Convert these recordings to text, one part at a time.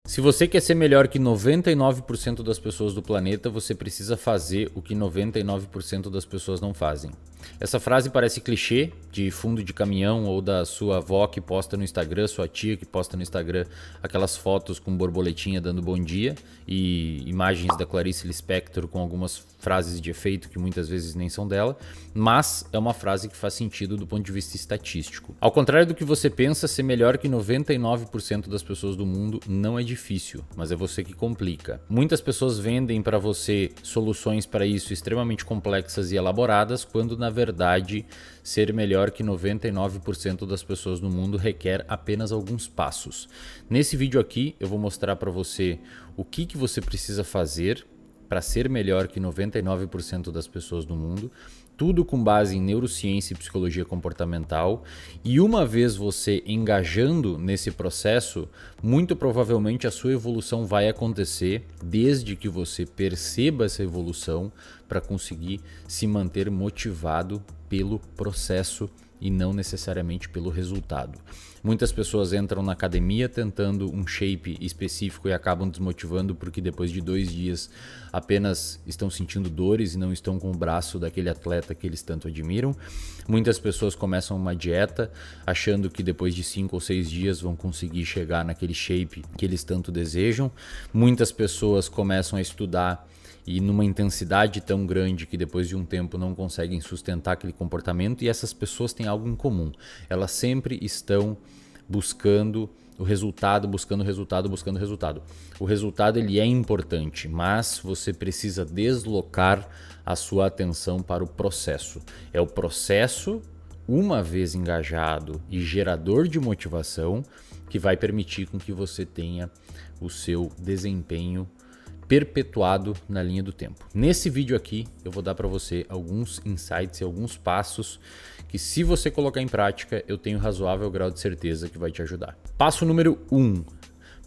Se você quer ser melhor que 99% das pessoas do planeta, você precisa fazer o que 99% das pessoas não fazem. Essa frase parece clichê, de fundo de caminhão, ou da sua avó que posta no Instagram, sua tia que posta no Instagram aquelas fotos com borboletinha dando bom dia e imagens da Clarice Lispector com algumas frases de efeito que muitas vezes nem são dela, mas é uma frase que faz sentido do ponto de vista estatístico. Ao contrário do que você pensa, ser melhor que 99% das pessoas do mundo não é difícil, mas é você que complica. Muitas pessoas vendem para você soluções para isso extremamente complexas e elaboradas, quando na verdade ser melhor que 99% das pessoas no mundo requer apenas alguns passos. Nesse vídeo aqui eu vou mostrar para você o que você precisa fazer para ser melhor que 99% das pessoas do mundo, tudo com base em neurociência e psicologia comportamental, e uma vez você engajando nesse processo, muito provavelmente a sua evolução vai acontecer desde que você perceba essa evolução para conseguir se manter motivado pelo processo e não necessariamente pelo resultado. Muitas pessoas entram na academia tentando um shape específico e acabam desmotivando porque depois de 2 dias apenas estão sentindo dores e não estão com o braço daquele atleta que eles tanto admiram. Muitas pessoas começam uma dieta achando que depois de 5 ou 6 dias vão conseguir chegar naquele shape que eles tanto desejam. Muitas pessoas começam a estudar e numa intensidade tão grande que depois de um tempo não conseguem sustentar aquele comportamento, e essas pessoas têm algo em comum. Elas sempre estão buscando o resultado, buscando o resultado, buscando o resultado. O resultado ele é importante, mas você precisa deslocar a sua atenção para o processo. É o processo, uma vez engajado e gerador de motivação, que vai permitir com que você tenha o seu desempenho perpetuado na linha do tempo. Nesse vídeo aqui eu vou dar para você alguns insights e alguns passos que, se você colocar em prática, eu tenho razoável grau de certeza que vai te ajudar. Passo número 1.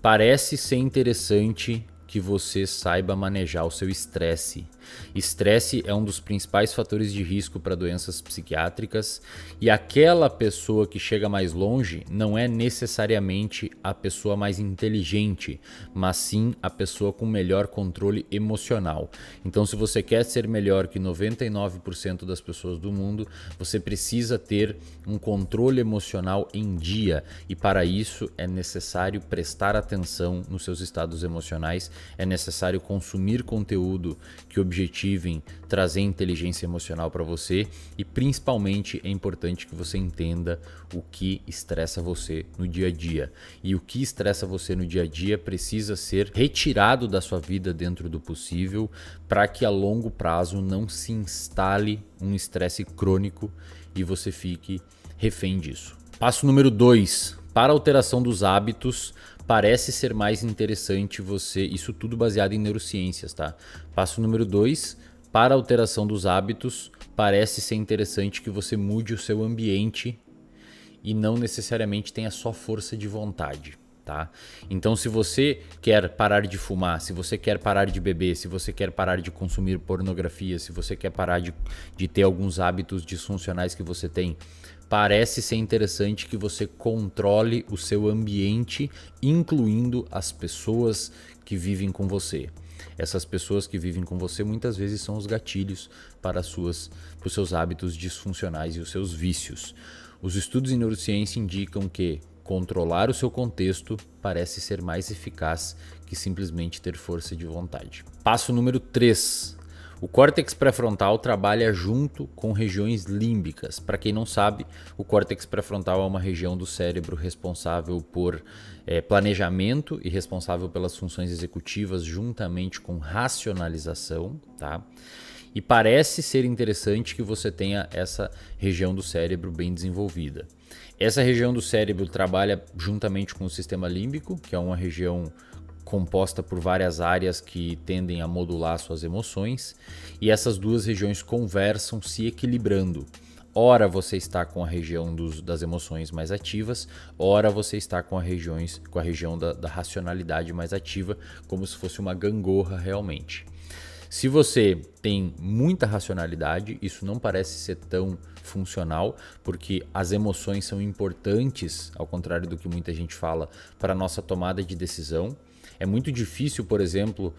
Parece ser interessante que você saiba manejar o seu estresse. Estresse é um dos principais fatores de risco para doenças psiquiátricas, e aquela pessoa que chega mais longe não é necessariamente a pessoa mais inteligente, mas sim a pessoa com melhor controle emocional. Então, se você quer ser melhor que 99% das pessoas do mundo, você precisa ter um controle emocional em dia, e para isso é necessário prestar atenção nos seus estados emocionais, é necessário consumir conteúdo que objetivem trazer inteligência emocional para você, e principalmente é importante que você entenda o que estressa você no dia a dia. E o que estressa você no dia a dia precisa ser retirado da sua vida dentro do possível, para que a longo prazo não se instale um estresse crônico e você fique refém disso. Passo número 2. Para a alteração dos hábitos, parece ser mais interessante você... Isso tudo baseado em neurociências, tá? Passo número 2. Para a alteração dos hábitos, parece ser interessante que você mude o seu ambiente e não necessariamente tenha só força de vontade, tá? Então, se você quer parar de fumar, se você quer parar de beber, se você quer parar de consumir pornografia, se você quer parar de ter alguns hábitos disfuncionais que você tem, parece ser interessante que você controle o seu ambiente, incluindo as pessoas que vivem com você. Essas pessoas que vivem com você muitas vezes são os gatilhos para os seus hábitos disfuncionais e os seus vícios. Os estudos em neurociência indicam que controlar o seu contexto parece ser mais eficaz que simplesmente ter força de vontade. Passo número 3. O córtex pré-frontal trabalha junto com regiões límbicas. Para quem não sabe, o córtex pré-frontal é uma região do cérebro responsável por planejamento e responsável pelas funções executivas juntamente com racionalização, tá? E parece ser interessante que você tenha essa região do cérebro bem desenvolvida. Essa região do cérebro trabalha juntamente com o sistema límbico, que é uma região composta por várias áreas que tendem a modular suas emoções, e essas duas regiões conversam se equilibrando. Ora você está com a região das emoções mais ativas, ora você está com a região da racionalidade mais ativa, como se fosse uma gangorra realmente. Se você tem muita racionalidade, isso não parece ser tão funcional, porque as emoções são importantes, ao contrário do que muita gente fala, para a nossa tomada de decisão. É muito difícil, por exemplo,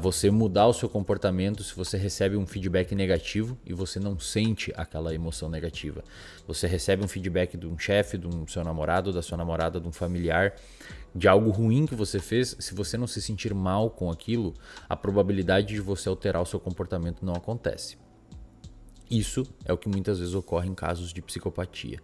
você mudar o seu comportamento se você recebe um feedback negativo e você não sente aquela emoção negativa. Você recebe um feedback de um chefe, do seu namorado, da sua namorada, de um familiar, de algo ruim que você fez. Se você não se sentir mal com aquilo, a probabilidade de você alterar o seu comportamento não acontece. Isso é o que muitas vezes ocorre em casos de psicopatia.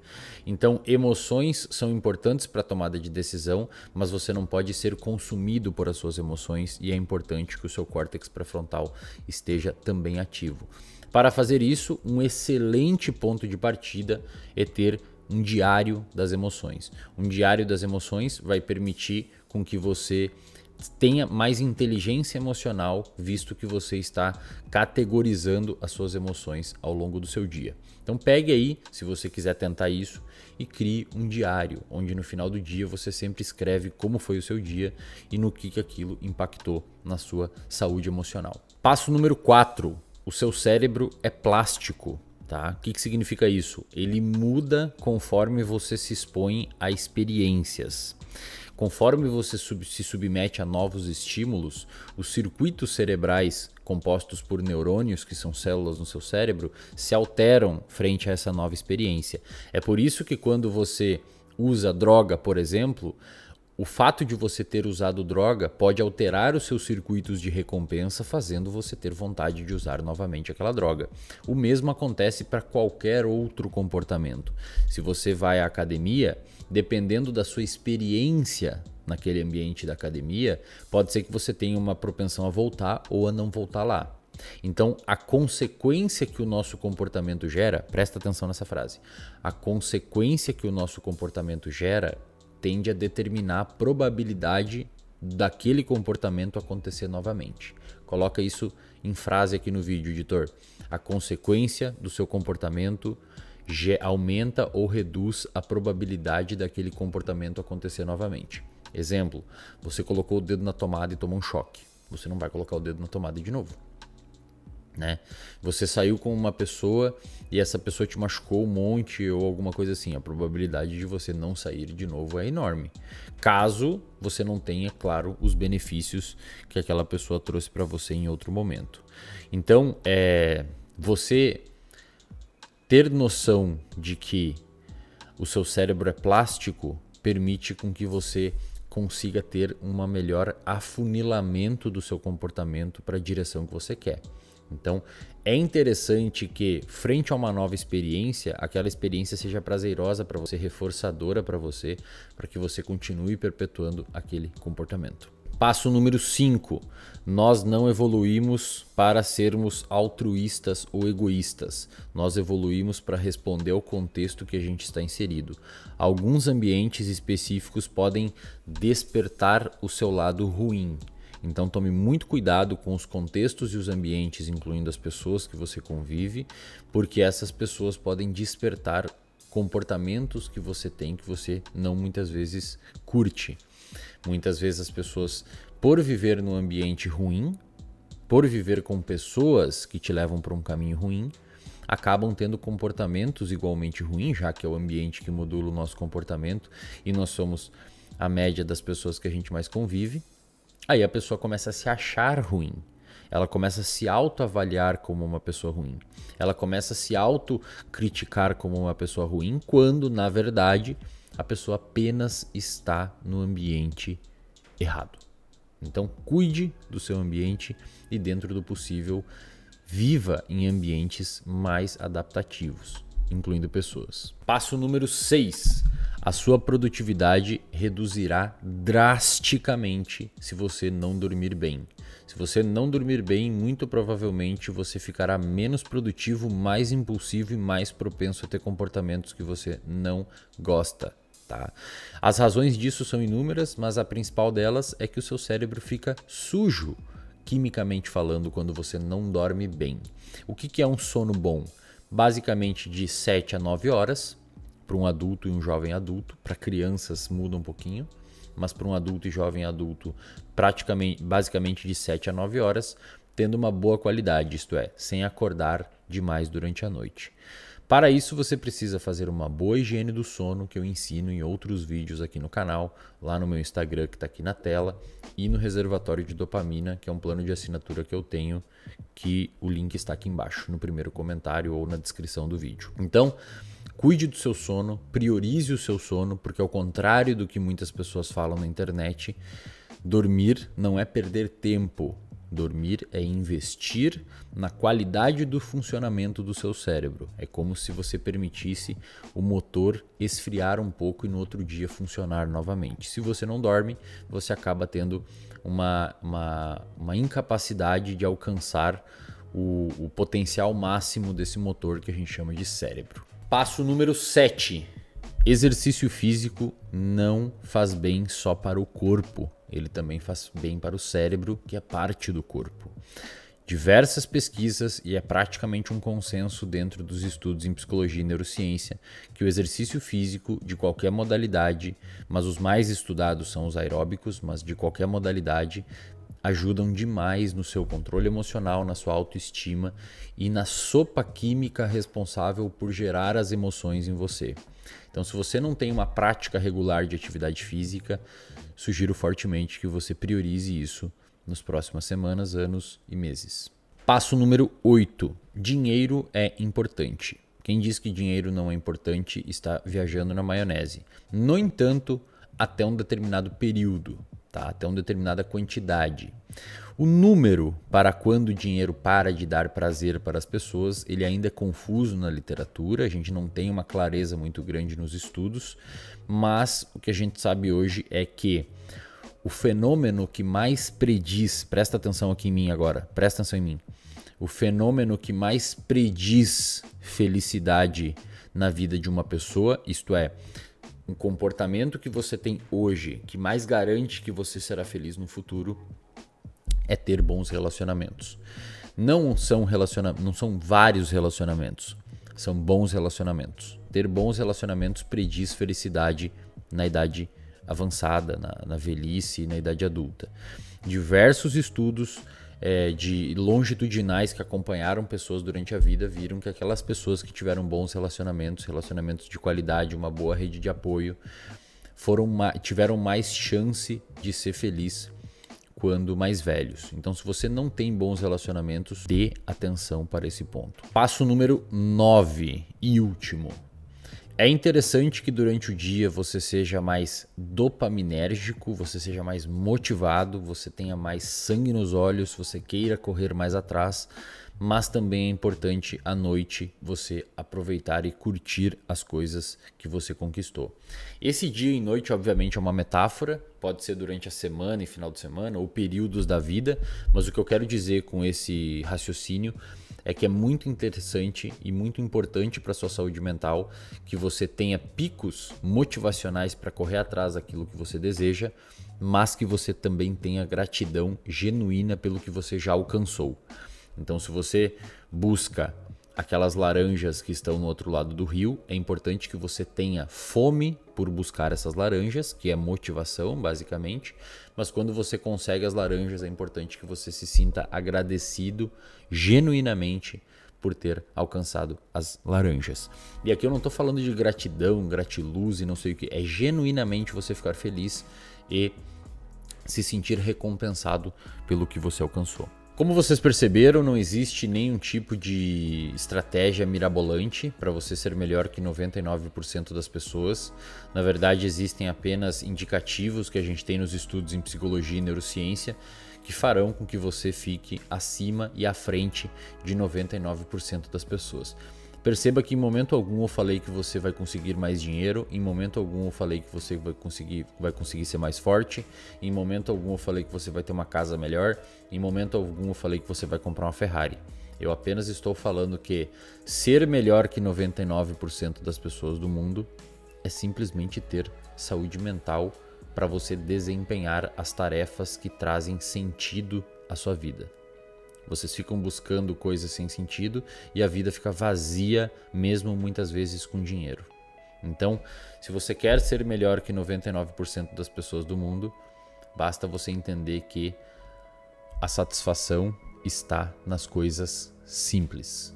Então, emoções são importantes para a tomada de decisão, mas você não pode ser consumido por as suas emoções e é importante que o seu córtex pré-frontal esteja também ativo. Para fazer isso, um excelente ponto de partida é ter um diário das emoções. Um diário das emoções vai permitir com que você tenha mais inteligência emocional, visto que você está categorizando as suas emoções ao longo do seu dia. Então pegue aí, se você quiser tentar isso, e crie um diário, onde no final do dia você sempre escreve como foi o seu dia e no que aquilo impactou na sua saúde emocional. Passo número 4, o seu cérebro é plástico. Tá? O que significa isso? Ele muda conforme você se expõe a experiências. Conforme você se submete a novos estímulos, os circuitos cerebrais compostos por neurônios, que são células no seu cérebro, se alteram frente a essa nova experiência. É por isso que quando você usa droga, por exemplo, o fato de você ter usado droga pode alterar os seus circuitos de recompensa, fazendo você ter vontade de usar novamente aquela droga. O mesmo acontece para qualquer outro comportamento. Se você vai à academia, dependendo da sua experiência naquele ambiente da academia, pode ser que você tenha uma propensão a voltar ou a não voltar lá. Então, a consequência que o nosso comportamento gera, presta atenção nessa frase, a consequência que o nosso comportamento gera tende a determinar a probabilidade daquele comportamento acontecer novamente. Coloca isso em frase aqui no vídeo, editor. A consequência do seu comportamento aumenta ou reduz a probabilidade daquele comportamento acontecer novamente. Exemplo, você colocou o dedo na tomada e tomou um choque. Você não vai colocar o dedo na tomada de novo. Né? Você saiu com uma pessoa e essa pessoa te machucou um monte ou alguma coisa assim, a probabilidade de você não sair de novo é enorme, caso você não tenha, claro, os benefícios que aquela pessoa trouxe para você em outro momento. Então, você ter noção de que o seu cérebro é plástico permite com que você consiga ter um melhor afunilamento do seu comportamento para a direção que você quer. Então, é interessante que, frente a uma nova experiência, aquela experiência seja prazerosa para você, reforçadora para que você continue perpetuando aquele comportamento. Passo número 5. Nós não evoluímos para sermos altruístas ou egoístas. Nós evoluímos para responder ao contexto que a gente está inserido. Alguns ambientes específicos podem despertar o seu lado ruim. Então tome muito cuidado com os contextos e os ambientes, incluindo as pessoas que você convive, porque essas pessoas podem despertar comportamentos que você tem que você não muitas vezes curte. Muitas vezes as pessoas, por viver num ambiente ruim, por viver com pessoas que te levam para um caminho ruim, acabam tendo comportamentos igualmente ruins, já que é o ambiente que modula o nosso comportamento e nós somos a média das pessoas que a gente mais convive. Aí a pessoa começa a se achar ruim, ela começa a se autoavaliar como uma pessoa ruim, ela começa a se autocriticar como uma pessoa ruim, quando na verdade a pessoa apenas está no ambiente errado. Então cuide do seu ambiente e, dentro do possível, viva em ambientes mais adaptativos, incluindo pessoas. Passo número 6. A sua produtividade reduzirá drasticamente se você não dormir bem. Se você não dormir bem, muito provavelmente você ficará menos produtivo, mais impulsivo e mais propenso a ter comportamentos que você não gosta. Tá? As razões disso são inúmeras, mas a principal delas é que o seu cérebro fica sujo, quimicamente falando, quando você não dorme bem. O que é um sono bom? Basicamente de 7 a 9 horas. Para um adulto e um jovem adulto. Para crianças muda um pouquinho, mas para um adulto e jovem adulto, basicamente de 7 a 9 horas, tendo uma boa qualidade, isto é, sem acordar demais durante a noite. Para isso você precisa fazer uma boa higiene do sono, que eu ensino em outros vídeos aqui no canal, lá no meu Instagram que está aqui na tela, e no reservatório de dopamina, que é um plano de assinatura que eu tenho, que o link está aqui embaixo, no primeiro comentário ou na descrição do vídeo. Então, cuide do seu sono, priorize o seu sono, porque ao contrário do que muitas pessoas falam na internet, dormir não é perder tempo. Dormir é investir na qualidade do funcionamento do seu cérebro. É como se você permitisse o motor esfriar um pouco e no outro dia funcionar novamente. Se você não dorme, você acaba tendo uma incapacidade de alcançar o potencial máximo desse motor que a gente chama de cérebro. Passo número 7. Exercício físico não faz bem só para o corpo. Ele também faz bem para o cérebro, que é parte do corpo. Diversas pesquisas, e é praticamente um consenso dentro dos estudos em psicologia e neurociência, que o exercício físico de qualquer modalidade, mas os mais estudados são os aeróbicos, mas de qualquer modalidade, ajudam demais no seu controle emocional, na sua autoestima e na sopa química responsável por gerar as emoções em você. Então, se você não tem uma prática regular de atividade física, sugiro fortemente que você priorize isso nas próximas semanas, anos e meses. Passo número 8. Dinheiro é importante. Quem diz que dinheiro não é importante está viajando na maionese. No entanto, até um determinado período, tá? Até uma determinada quantidade. O número para quando o dinheiro para de dar prazer para as pessoas, ele ainda é confuso na literatura, a gente não tem uma clareza muito grande nos estudos, mas o que a gente sabe hoje é que o fenômeno que mais prediz, presta atenção aqui em mim agora, presta atenção em mim, o fenômeno que mais prediz felicidade na vida de uma pessoa, isto é, um comportamento que você tem hoje que mais garante que você será feliz no futuro, é ter bons relacionamentos. Não são vários relacionamentos, são bons relacionamentos. Ter bons relacionamentos prediz felicidade na idade avançada, na velhice e na idade adulta. Diversos estudos de longitudinais que acompanharam pessoas durante a vida viram que aquelas pessoas que tiveram bons relacionamentos de qualidade, uma boa rede de apoio, tiveram mais chance de ser feliz quando mais velhos. Então, se você não tem bons relacionamentos, dê atenção para esse ponto. Passo número 9 e último. É interessante que durante o dia você seja mais dopaminérgico, você seja mais motivado, você tenha mais sangue nos olhos, você queira correr mais atrás, mas também é importante à noite você aproveitar e curtir as coisas que você conquistou. Esse dia e noite, obviamente, é uma metáfora, pode ser durante a semana e final de semana ou períodos da vida, mas o que eu quero dizer com esse raciocínio é que é muito interessante e muito importante para a sua saúde mental que você tenha picos motivacionais para correr atrás daquilo que você deseja, mas que você também tenha gratidão genuína pelo que você já alcançou. Então, se você busca aquelas laranjas que estão no outro lado do rio, é importante que você tenha fome por buscar essas laranjas, que é motivação, basicamente. Mas quando você consegue as laranjas, é importante que você se sinta agradecido genuinamente por ter alcançado as laranjas. E aqui eu não estou falando de gratidão, gratiluz e não sei o que. É genuinamente você ficar feliz e se sentir recompensado pelo que você alcançou. Como vocês perceberam, não existe nenhum tipo de estratégia mirabolante para você ser melhor que 99% das pessoas. Na verdade, existem apenas indicativos que a gente tem nos estudos em psicologia e neurociência que farão com que você fique acima e à frente de 99% das pessoas. Perceba que em momento algum eu falei que você vai conseguir mais dinheiro, em momento algum eu falei que você vai conseguir ser mais forte, em momento algum eu falei que você vai ter uma casa melhor, em momento algum eu falei que você vai comprar uma Ferrari. Eu apenas estou falando que ser melhor que 99% das pessoas do mundo é simplesmente ter saúde mental para você desempenhar as tarefas que trazem sentido à sua vida. Vocês ficam buscando coisas sem sentido e a vida fica vazia, mesmo muitas vezes com dinheiro. Então, se você quer ser melhor que 99% das pessoas do mundo, basta você entender que a satisfação está nas coisas simples.